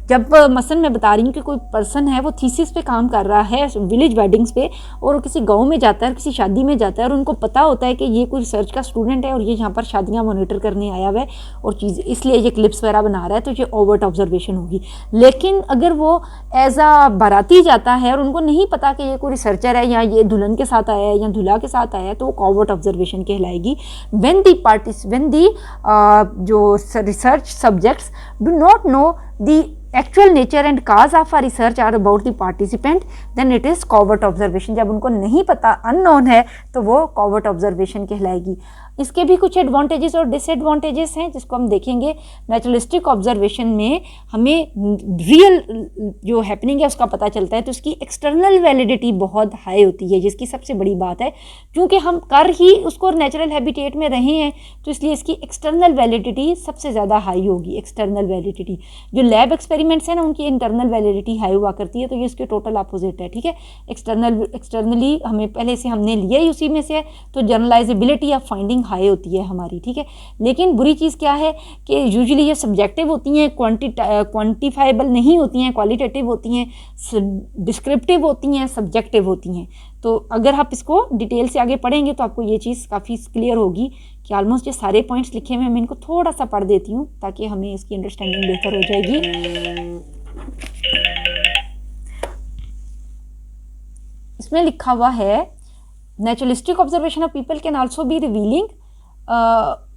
जब मसलन मैं बता रही हूँ कि कोई पर्सन है वो थीसिस पे काम कर रहा है विलेज वेडिंग्स पे, और वो किसी गांव में जाता है, किसी शादी में जाता है, और उनको पता होता है कि ये कोई रिसर्च का स्टूडेंट है और ये यहाँ पर शादियाँ मॉनिटर करने आया हुआ है और चीज़ इसलिए ये क्लिप्स वगैरह बना रहा है, तो ये ओवर्ट ऑब्जर्वेशन होगी। लेकिन अगर वो एज आ बाराती जाता है और उनको नहीं पता कि ये कोई रिसर्चर है या ये दुल्हन के साथ आया है या दूल्हा के साथ आया है, तो वो कॉवर्ट ऑब्जर्वेशन कहलाएगी। when the जो research subjects do not know the actual nature and cause of a research or about the participant, then it is covert observation। जब उनको नहीं पता, अननोन है, तो वो covert observation कहलाएगी। इसके भी कुछ एडवांटेजेस और डिसएडवांटेजेस हैं जिसको हम देखेंगे। नेचुरलिस्टिक ऑब्जर्वेशन में हमें रियल जो हैपनिंग है उसका पता चलता है, तो उसकी एक्सटर्नल वैलिडिटी बहुत हाई होती है, जिसकी सबसे बड़ी बात है क्योंकि हम कर ही उसको नेचुरल हैबिटेट में रहे हैं, तो इसलिए इसकी एक्सटर्नल वैलिडिटी सबसे ज़्यादा हाई होगी। एक्सटर्नल वैलिडिटी जो लैब एक्सपेरिमेंट्स हैं ना उनकी इंटरनल वैलिडिटी हाई हुआ करती है, तो ये इसके टोटल अपोजिट है, ठीक है। एक्सटर्नली हमें पहले से हमने लिया ही उसी में से है, तो जनरलाइजेबिलिटी ऑफ फाइंडिंग हाई होती है हमारी, ठीक है। लेकिन बुरी चीज़ क्या है कि यूजुअली ये सब्जेक्टिव होती हैं, क्वांटिफाइबल नहीं होती हैं, क्वालिटेटिव होती हैं, डिस्क्रिप्टिव होती हैं, सब्जेक्टिव होती हैं। तो अगर आप इसको डिटेल से आगे पढ़ेंगे तो आपको ये चीज़ काफ़ी क्लियर होगी कि ऑलमोस्ट ये सारे पॉइंट्स लिखे हुए हैं। मैं इनको थोड़ा सा पढ़ देती हूँ ताकि हमें इसकी अंडरस्टैंडिंग बेहतर हो जाएगी। इसमें लिखा हुआ है naturalistic observation of people can also be revealing.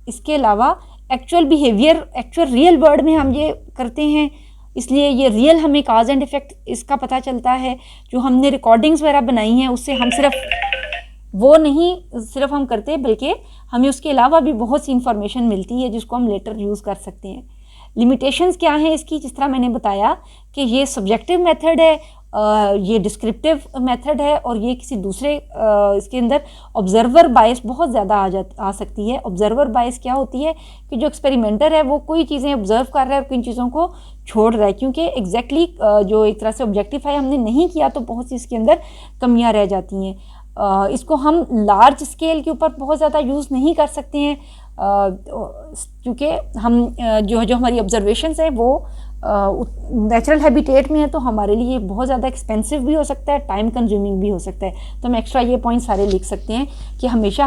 इसके अलावा actual behaviour, actual real world में हम ये करते हैं, इसलिए ये रियल हमें काज एंड इफेक्ट इसका पता चलता है। जो हमने रिकॉर्डिंग्स वगैरह बनाई हैं उससे हम सिर्फ वो नहीं सिर्फ हम करते बल्कि हमें उसके अलावा भी बहुत सी इंफॉर्मेशन मिलती है जिसको हम लेटर यूज़ कर सकते हैं। लिमिटेशंस क्या हैं इसकी, जिस तरह मैंने बताया कि ये सब्जेक्टिव मेथड है, ये डिस्क्रिप्टिव मेथड है, और ये किसी दूसरे इसके अंदर ऑब्जर्वर बायस बहुत ज़्यादा आ सकती है। ऑब्जर्वर बायस क्या होती है कि जो एक्सपेरिमेंटर है वो कोई चीज़ें ऑब्जर्व कर रहा है और किन चीज़ों को छोड़ रहा है, क्योंकि एग्जैक्टली जो एक तरह से ऑब्जेक्टिफाई हमने नहीं किया तो बहुत सी इसके अंदर कमियाँ रह जाती हैं। इसको हम लार्ज स्केल के ऊपर बहुत ज़्यादा यूज़ नहीं कर सकते हैं। क्योंकि हम जो हमारी ऑब्जर्वेशंस हैं वो नेचुरल हैबिटेट में है, तो हमारे लिए बहुत ज़्यादा एक्सपेंसिव भी हो सकता है, टाइम कंज्यूमिंग भी हो सकता है। तो हम एक्स्ट्रा ये पॉइंट सारे लिख सकते हैं कि हमेशा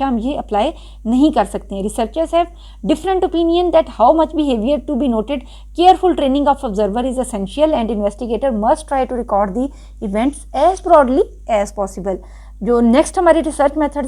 हम ये अप्लाई नहीं कर सकते हैं। Researchers have different opinion that how much behaviour to be noted, careful training of observer is essential and investigator must try to record the events as broadly as possible. जो नेक्स्ट हमारे research methods